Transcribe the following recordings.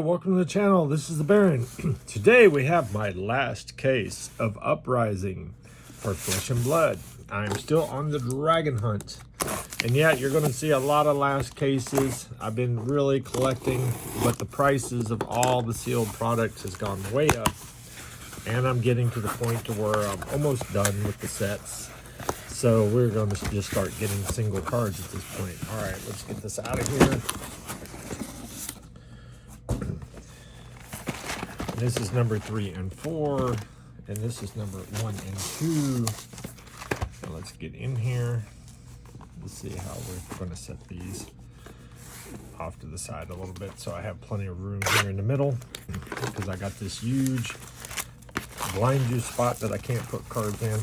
welcome to the channel. This is the Baron. Today we have my last case of Uprising for Flesh and Blood. I'm still on the dragon hunt. And yet you're going to see a lot of last cases. I've been really collecting, but the prices of all the sealed products has gone way up. And I'm getting to the point to where I'm almost done with the sets. So we're going to just start getting single cards at this point. All right, let's get this out of here. This is number 3 and 4, and this is number 1 and 2. So let's get in here. Let's see how we're going to set these off to the side a little bit so I have plenty of room here in the middle, because I got this huge blind juice spot that I can't put cards in.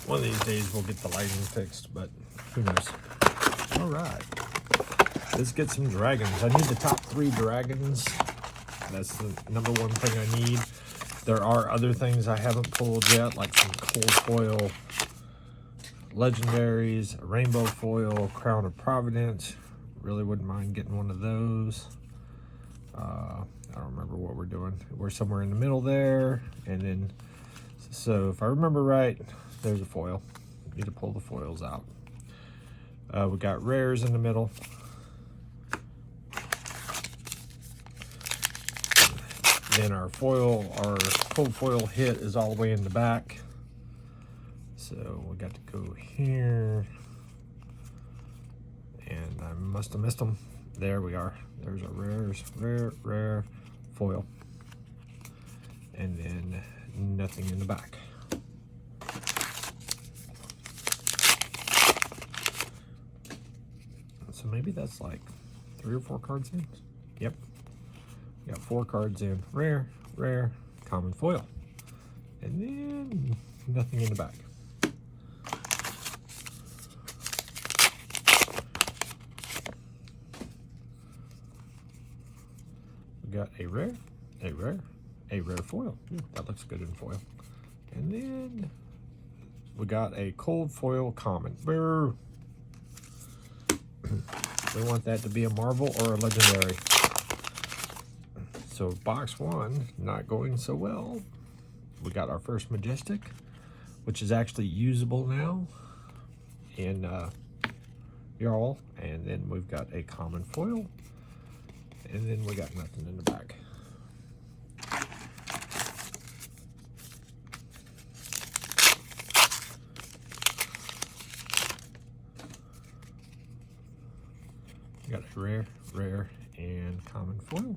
One of these days we'll get the lighting fixed, but who knows. All right. Let's get some dragons. I need the top 3 dragons. That's the number one thing I need. There are other things I haven't pulled yet, like some cold foil legendaries, a rainbow foil, Crown of Providence. Really wouldn't mind getting one of those. I don't remember what we're doing. We're somewhere in the middle there. And then, so if I remember right, there's a foil. Need to pull the foils out. We got rares in the middle. Then our cold foil hit is all the way in the back. So we got to go here. And I must have missed them. There we are. There's our rares, rare, foil. And then nothing in the back. So maybe that's like 3 or 4 cards in. Yep. Got 4 cards in. Rare, common foil. And then nothing in the back. We got a rare foil. Ooh, that looks good in foil. And then we got a cold foil common. Brr. We want that to be a marvel or a legendary. So box 1, not going so well. We got our first Majestic, which is actually usable now in Jarl. And then we've got a common foil. And then we got nothing in the back. We got a rare, and common foil.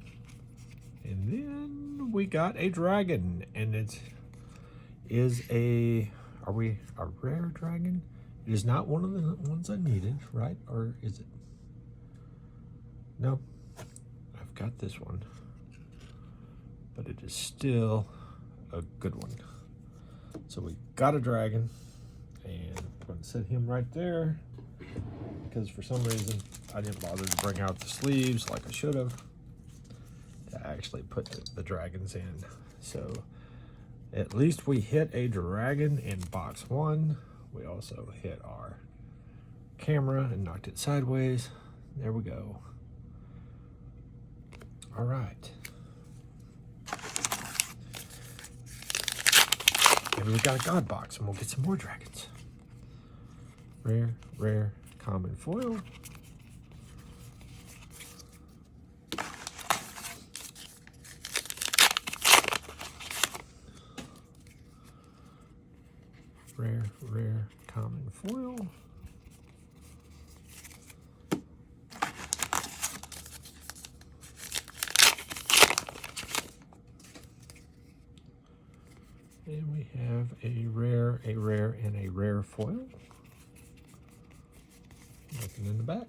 And then we got a dragon, and it is a rare dragon? It is not one of the ones I needed, right? Or is it? No, I've got this one, but it is still a good one. So we got a dragon, and I'm going to set him right there, because for some reason I didn't bother to bring out the sleeves like I should have to actually put the dragons in. So at least we hit a dragon in box 1. We also hit our camera and knocked it sideways. There we go. All right. Maybe we got a god box and we'll get some more dragons. Rare, common foil. Rare, common foil. And we have a rare, and a rare foil. Nothing in the back.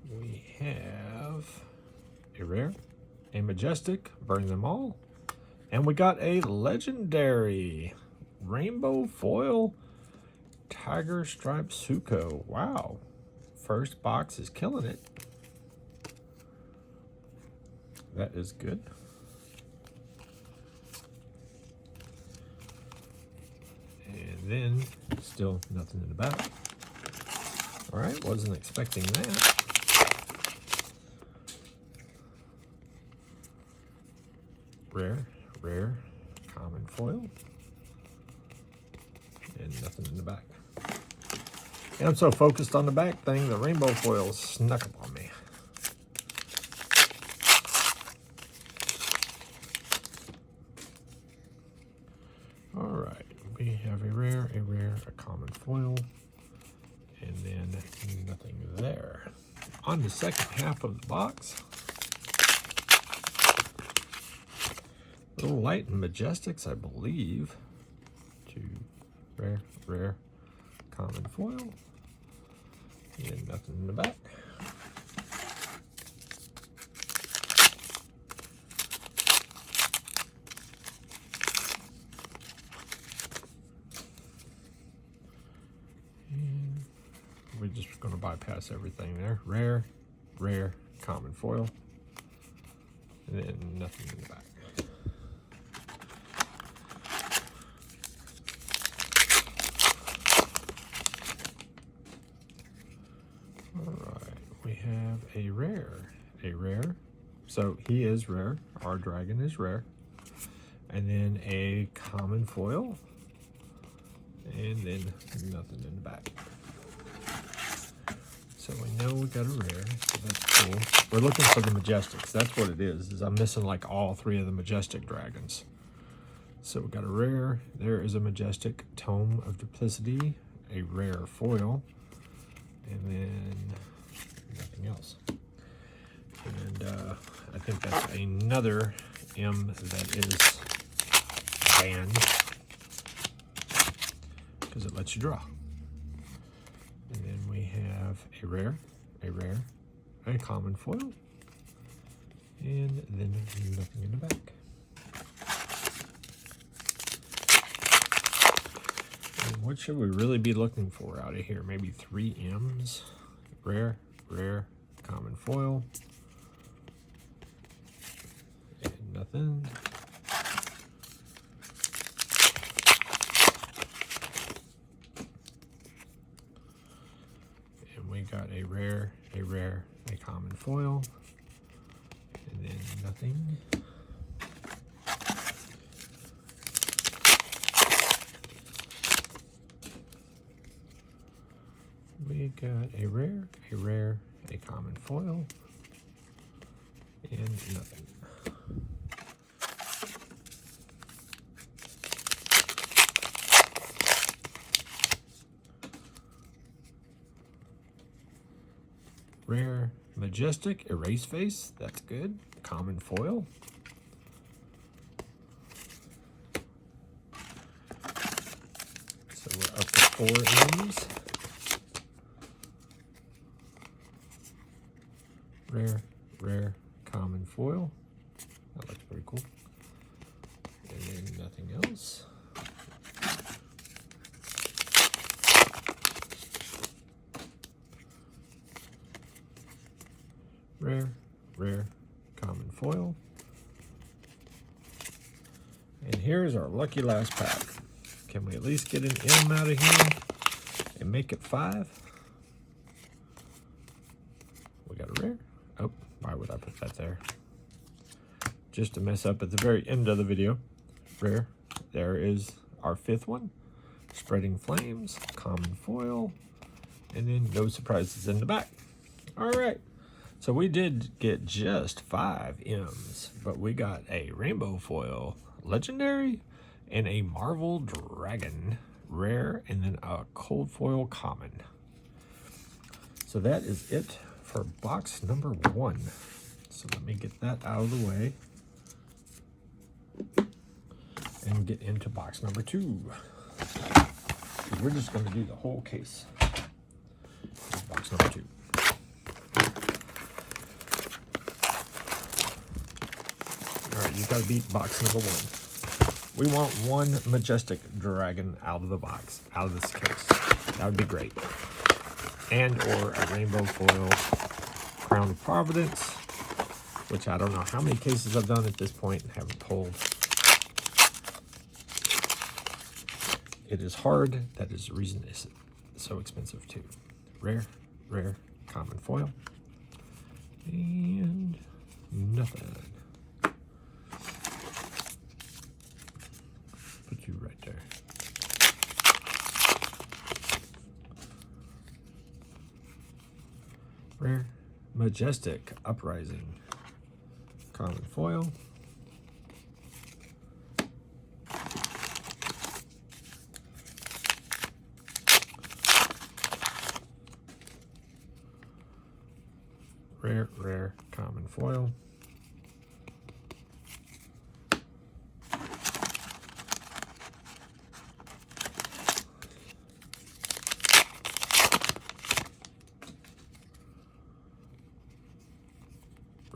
We have a rare, a majestic, burn them all. And we got a legendary rainbow foil tiger stripe Suko. Wow. First box is killing it. That is good. then still nothing in the back. All right, wasn't expecting that. Rare, rare, common foil, and nothing in the back. And I'm so focused on the back thing, the rainbow foil snuck up on me. All right, we have a rare, a common foil, and then nothing there. On the second half of the box, Little Light and Majestics, I believe. 2 rare, rare, common foil, and nothing in the back. And we're just going to bypass everything there. Rare, rare, common foil, and then nothing in the back. Have a rare, so he is rare, our dragon is rare, and then a common foil, and then nothing in the back. So we know we got a rare, so that's cool. We're looking for the Majestics, that's what it is I'm missing like all 3 of the Majestic dragons. So we got a rare, there is a Majestic Tome of Duplicity, a rare foil, and then nothing else. And I think that's another M that is banned because it lets you draw. And then we have a rare, a common foil, and then nothing in the back. And what should we really be looking for out of here? Maybe 3 M's. Rare, rare, common foil, and nothing. And we got a rare, a common foil, and then nothing. We got a rare, a common foil, and nothing. Rare, Majestic, Erase Face, that's good. Common foil. So we're up to 4 M's. Rare, common foil. That looks pretty cool. And then nothing else. Rare, common foil. And here's our lucky last pack. Can we at least get an M out of here and make it 5? We got a rare. Oh, why would I put that there? Just to mess up at the very end of the video. Rare. There is our 5th one. Spreading Flames, common foil, and then no surprises in the back. All right. So we did get just 5 M's, but we got a rainbow foil legendary and a Marvel Dragon rare, and then a cold foil common. So that is it for box number 1. So let me get that out of the way and get into box number 2. We're just going to do the whole case. Box number 2. All right, you got to beat box number 1. We want 1 Majestic Dragon out of the box, out of this case. That would be great. And or a rainbow foil Crown of Providence, which I don't know how many cases I've done at this point and haven't pulled. It is hard. That is the reason it's so expensive too. Rare, rare, common foil. And nothing. Put you right there. Rare, majestic, uprising, common foil. Rare, rare, common foil.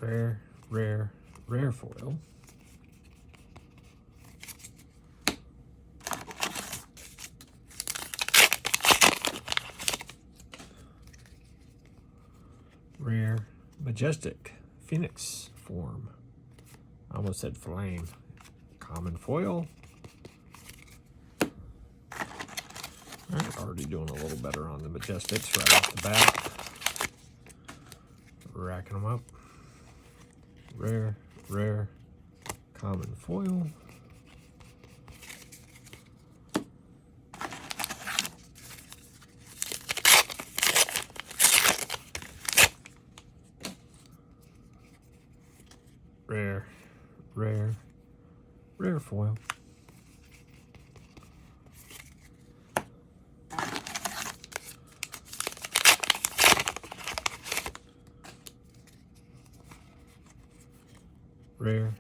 Rare, rare, rare foil. Rare, majestic, phoenix form. I almost said flame. Common foil. Alright, already doing a little better on the majestics right off the bat. Racking them up. Rare, rare, common foil. Rare, rare, rare foil. Rare,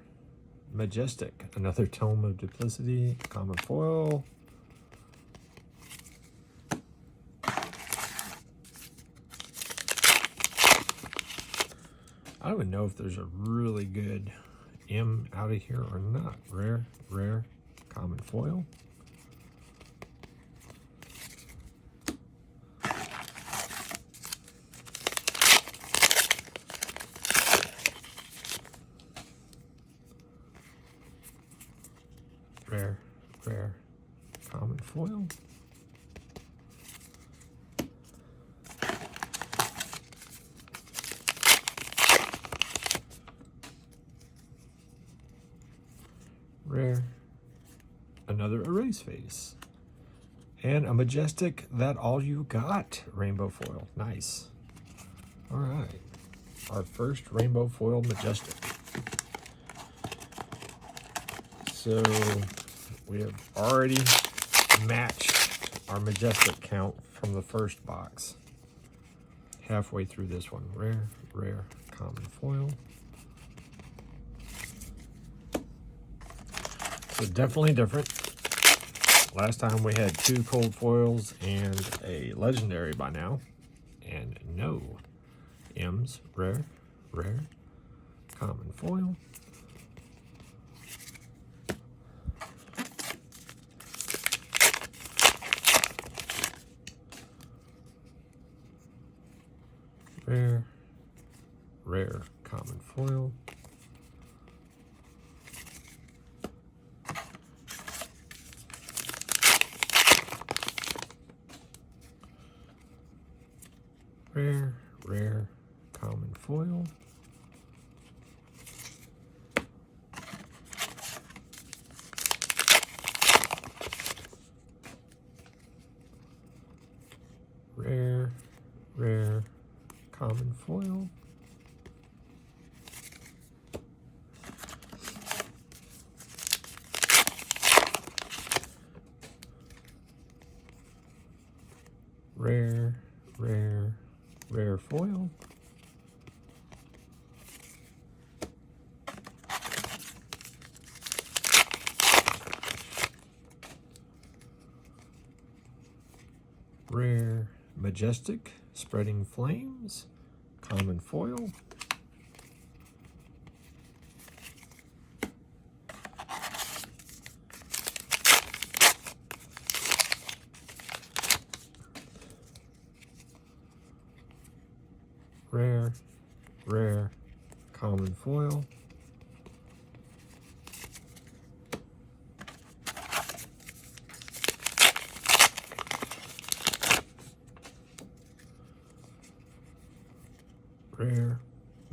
majestic, another tome of duplicity, common foil. I don't even know if there's a really good M out of here or not. Rare, rare, common foil. Rare, rare, common foil. Rare, another erase face, and a majestic that all you got rainbow foil. Nice. All right, our first rainbow foil majestic. So we have already matched our majestic count from the first box. Halfway through this one. Rare, rare, common foil. So definitely different. Last time we had 2 cold foils and a legendary by now. And no M's. Rare, rare, common foil. Rare, rare, common foil. Rare, rare, common foil. Rare, rare, common foil. Rare, rare, rare foil. Rare, majestic, spreading flames, common foil. Rare, rare, common foil.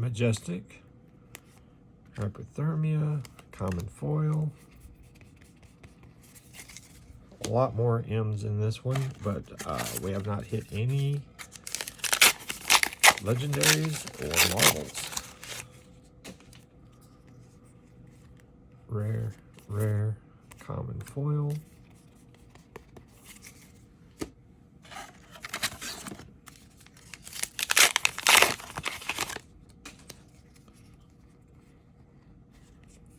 majestic, hyperthermia, common foil. A lot more M's in this one, but we have not hit any legendaries or marvels. Rare, rare, common foil.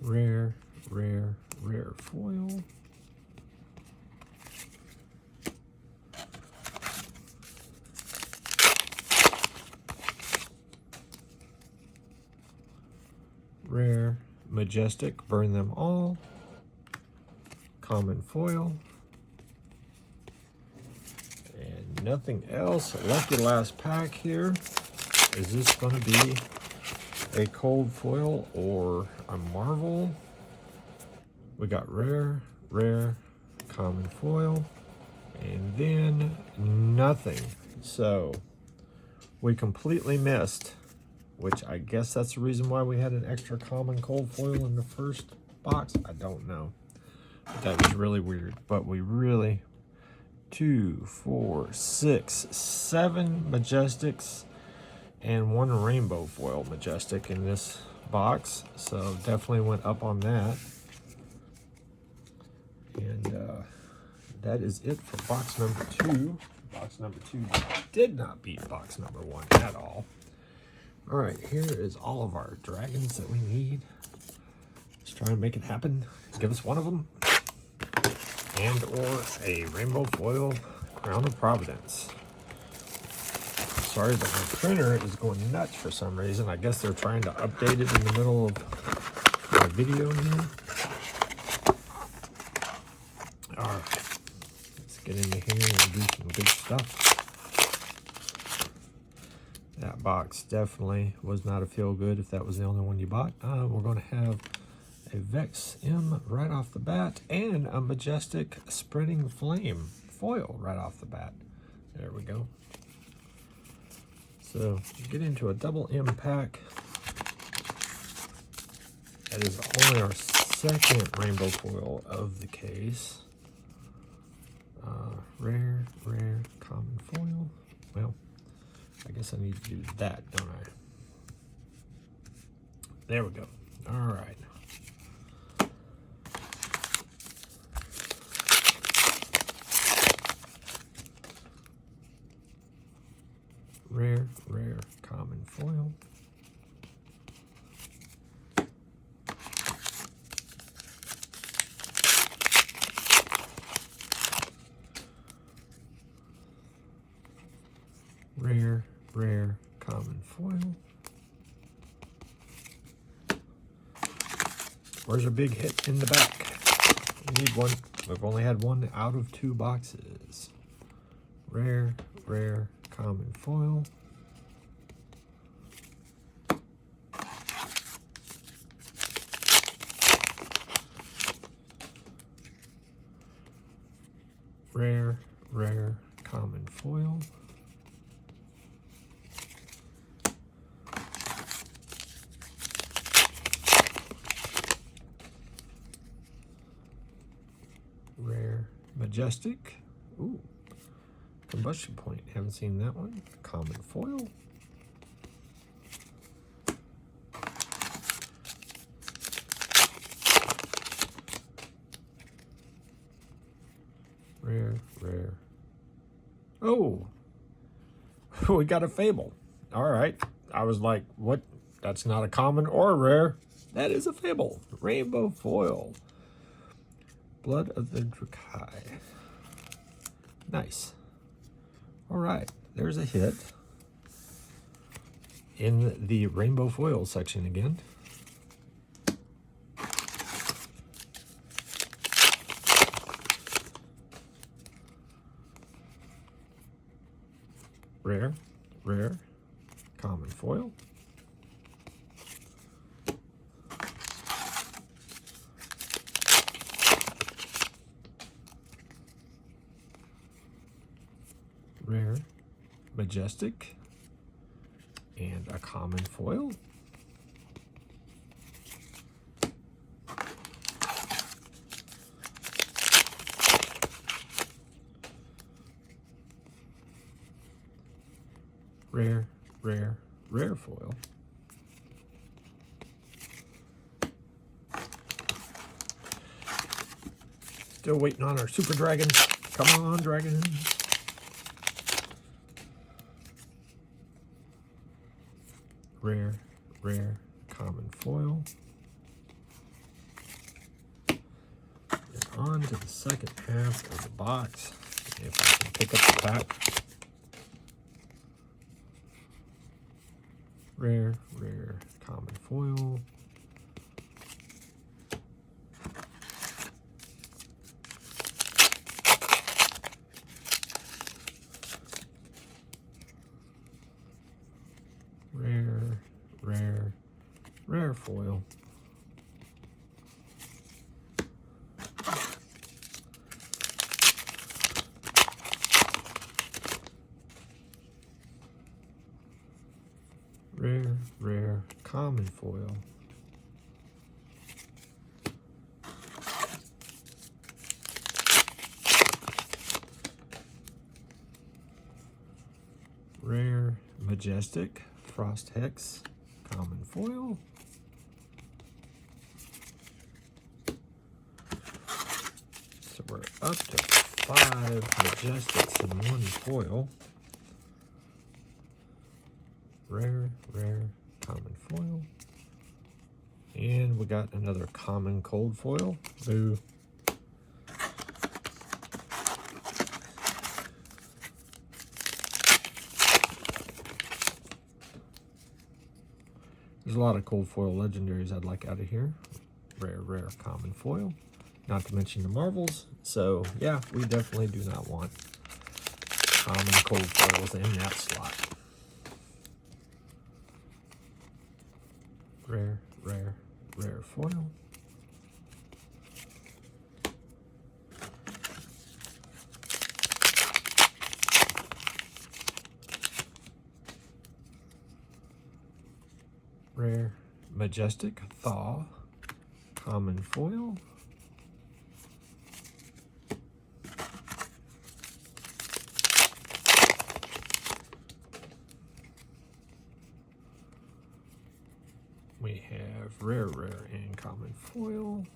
Rare, rare, rare foil. Rare, majestic, burn them all. Common foil. And nothing else. Lucky last pack here. Is this going to be a cold foil or a marvel? We got rare, rare, common foil, and then nothing. So we completely missed, which I guess that's the reason why we had an extra common cold foil in the first box. I don't know. But that was really weird. But we really, 2, 4, 6, 7 majestics and 1 rainbow foil majestic in this box. So definitely went up on that. And that is it for box number 2. Box number 2 did not beat box number 1 at all. All right, here is all of our dragons that we need. Let's try and make it happen. Give us one of them. And or a rainbow foil Crown of Providence. Sorry, but my printer is going nuts for some reason. I guess they're trying to update it in the middle of my video here. All right, let's get into here and do some good stuff. That box definitely was not a feel good if that was the only one you bought. We're going to have a Vex M right off the bat and a majestic spreading flame foil right off the bat. There we go. So get into a double M pack. That is only our second rainbow foil of the case. Rare, rare, common foil. Well, I guess I need to do that, don't I? There we go. All right. Rare, rare, common foil. Rare, rare, common foil. Where's a big hit in the back? We need one. We've only had one out of 2 boxes. Rare, rare, common foil. Rare, rare, common foil. Rare, majestic. Ooh. Combustion point, haven't seen that one. Common foil. Rare, rare. Oh, we got a fable. All right. I was like, what? That's not a common or a rare. That is a fable. Rainbow foil. Blood of the Drakai. Nice. All right, there's a hit in the rainbow foil section again. Rare, rare, common foil. Rare, majestic, and a common foil. rare, rare, rare foil. Still waiting on our super dragons. Come on, dragon. Rare, rare, common foil. And on to the second half of the box. If I can pick up the pack. Rare, rare, common foil. Rare, rare, rare foil. Rare, rare, common foil. Rare, majestic, frost hex, common foil. So we're up to 5 majestics and 1 foil. Rare, rare, common foil. And we got another common cold foil. Boo. There's a lot of cold foil legendaries I'd like out of here. Rare, rare, common foil. Not to mention the marvels. So yeah, we definitely do not want common cold foils in that slot. Rare, rare, rare foil. Rare, majestic, thaw, common foil. We have rare, rare, and common foil.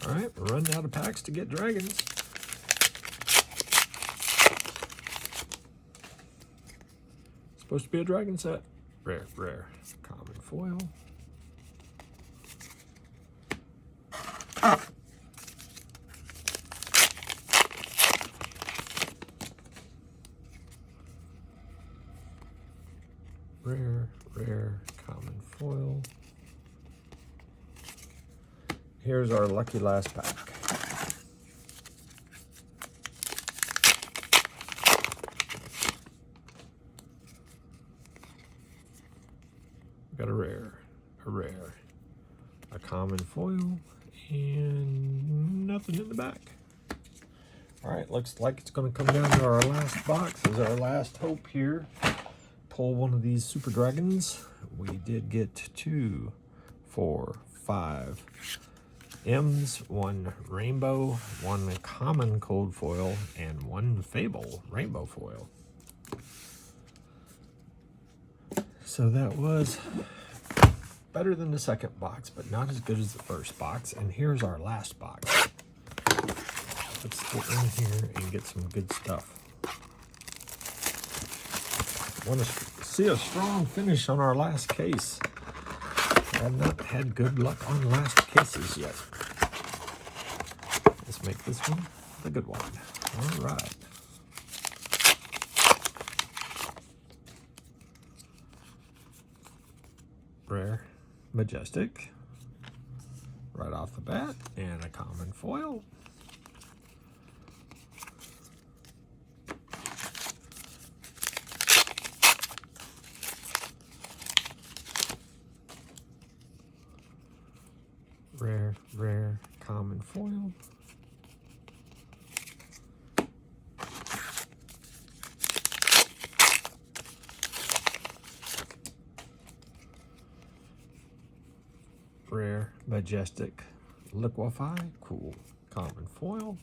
All right, we're running out of packs to get dragons. Supposed to be a dragon set. Rare, rare, common foil. Rare, rare, common foil. Here's our lucky last pack. Got a rare, a common foil, and nothing in the back. All right, looks like it's going to come down to our last box. This is our last hope here. Pull one of these super dragons. We did get 2, 4, 5 M's, 1 rainbow, 1 common cold foil, and 1 fable rainbow foil. So that was better than the second box, but not as good as the first box. And here's our last box. Let's get in here and get some good stuff. Want to see a strong finish on our last case. I have not had good luck on last cases yet. Let's make this one the good one. All right. Rare, majestic, right off the bat, and a common foil. Rare, rare, common foil. Rare, majestic, liquefy, cool, common foil.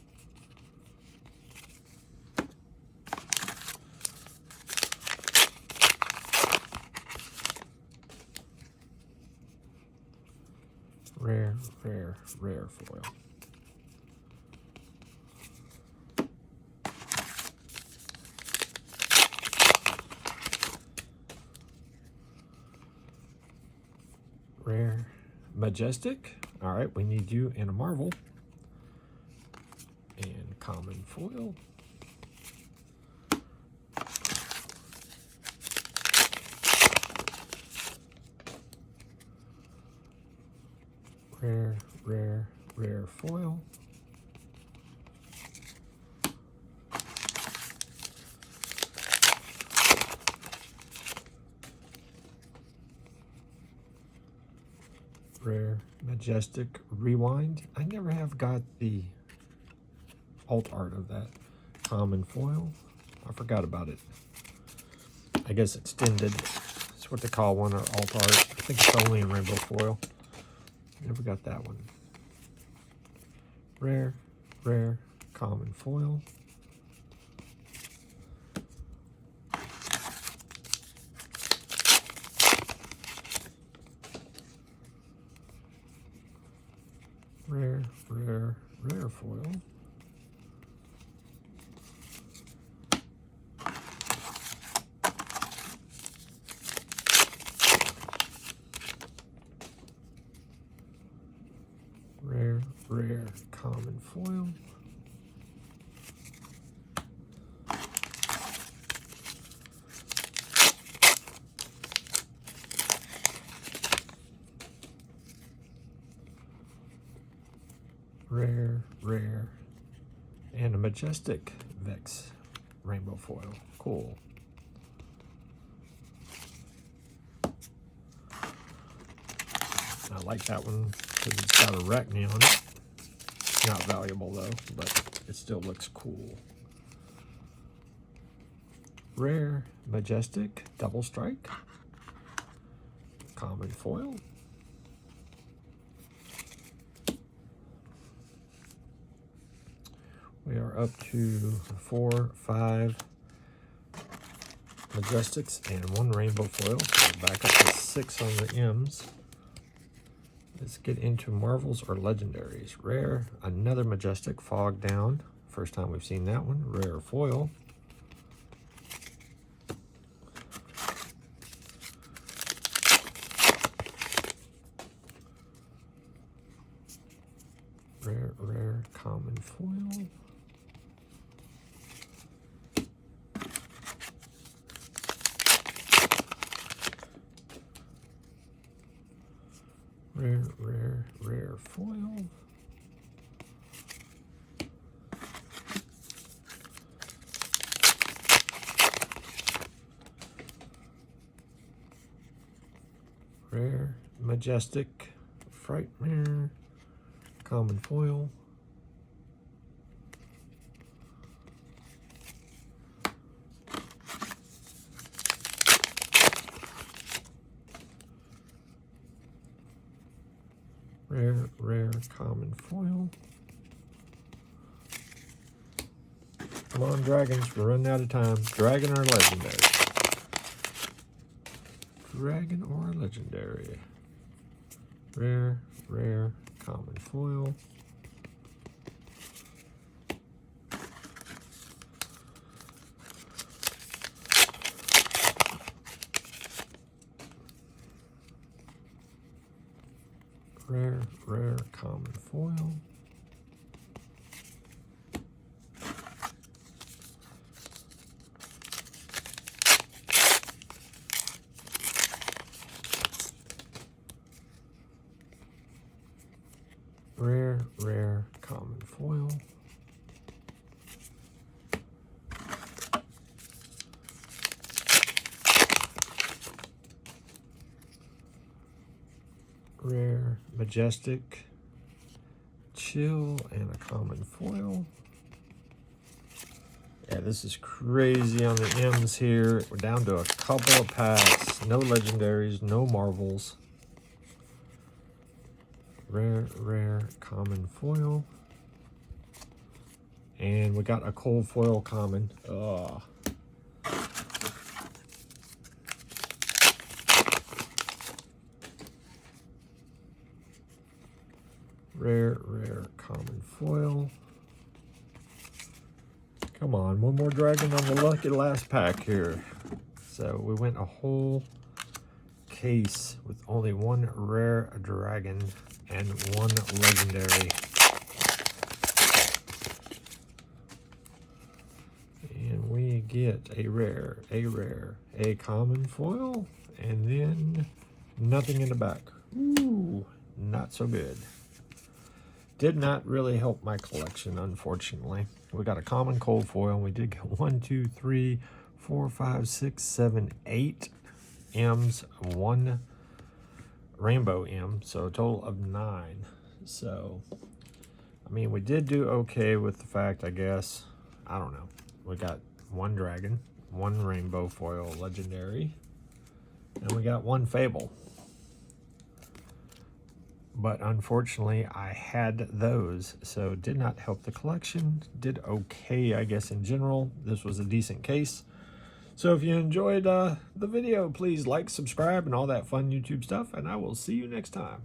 rare, rare, rare foil. Rare, majestic. All right, we need you in a marvel. And common foil. Rare, rare, rare foil. Rare, majestic, rewind. I never have got the alt art of that. Common foil. I forgot about it. I guess extended. That's what they call one, or alt art. I think it's only in rainbow foil. Never got that one. Rare, rare, common foil. Rare, rare, rare foil. Rare, rare, common foil. Rare, rare, and a majestic Vex rainbow foil. Cool. I like that one because it's got a Arachne on it. Not valuable though, but it still looks cool. Rare, majestic, double strike, common foil. We are up to 4, 5 majestics and 1 rainbow foil. So back up to 6 on the M's. Let's get into marvels or legendaries. Rare, another majestic, fog down. First time we've seen that one. Rare foil. Rare, rare, common foil. Rare, rare, rare foil. Rare, majestic, frightmare, common foil. Rare, rare, common foil. Come on, dragons, we're running out of time. Dragon or legendary? Dragon or legendary? Rare, rare, common foil. Rare, rare, common foil. Rare, rare, common foil. Rare, majestic, chill, and a common foil. Yeah, this is crazy on the M's here. We're down to a couple of packs. No legendaries, no marvels. Rare, rare, common foil. And we got a cold foil common. Ugh. rare, rare, common foil. Come on, one more dragon on the lucky last pack here. So we went a whole case with only one rare dragon and one legendary. And we get a rare, a common foil, and then nothing in the back. Ooh, not so good. Did not really help my collection, unfortunately. We got a common cold foil, and we did get 1, 2, 3, 4, 5, 6, 7, 8 M's, 1 rainbow M, so a total of 9. So, I mean, we did do okay with the fact, I guess, I don't know. We got 1 dragon, 1 rainbow foil legendary, and we got 1 fable. But unfortunately, I had those, so it did not help the collection. Did okay, I guess, in general. This was a decent case. So if you enjoyed the video, please like, subscribe, and all that fun YouTube stuff, and I will see you next time.